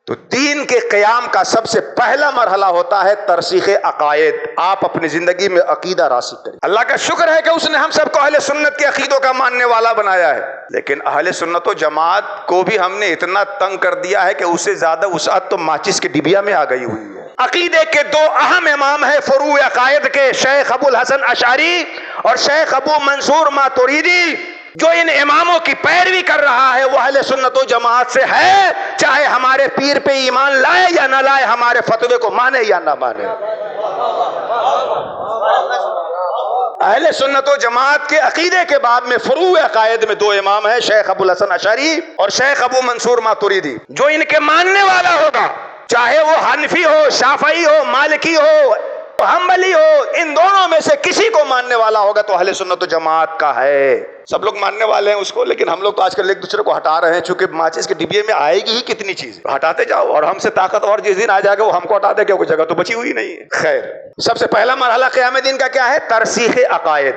تو دین کے قیام کا سب سے پہلا مرحلہ ہوتا ہے ترسیخ عقائد. آپ اپنی زندگی میں عقیدہ راسخ کریں. اللہ کا شکر ہے کہ اس نے ہم سب کو اہل سنت کے عقیدوں کا ماننے والا بنایا ہے، لیکن اہل سنت و جماعت کو بھی ہم نے اتنا تنگ کر دیا ہے کہ اس سے زیادہ وسعت تو ماچس کے ڈبیا میں آ گئی ہوئی ہے. عقیدے کے دو اہم امام ہیں فروع عقائد کے، شیخ ابو الحسن اشعری اور شیخ ابو منصور ماتوریدی. جو ان اماموں کی پیروی کر رہا ہے وہ اہل سنت و جماعت سے ہے، چاہے ہمارے پیر پہ ایمان لائے یا نہ لائے، ہمارے فتوے کو مانے یا نہ مانے. اہل سنت و جماعت کے عقیدے کے باب میں فروع عقائد میں دو امام ہیں، شیخ ابو الحسن اشعری اور شیخ ابو منصور ماتوریدی. جو ان کے ماننے والا ہوگا، چاہے وہ حنفی ہو، شافعی ہو، مالکی ہو، حنبلی ہو، ان دونوں میں سے کسی کو ماننے والا ہوگا تو اہل سنت و جماعت کا ہے. سب لوگ ماننے والے ہیں اس کو، لیکن ہم لوگ تو آج کل ایک دوسرے کو ہٹا رہے ہیں، چونکہ ماچس کے ڈبے میں آئے گی ہی کتنی چیز، ہٹاتے جاؤ اور ہم سے طاقتور جس دن آ جائے گا وہ ہم کو ہٹا دے گا، کوئی جگہ تو بچی ہوئی نہیں ہے. خیر، سب سے پہلا مرحلہ قیام دین کا کیا ہے؟ ترسیخ عقائد.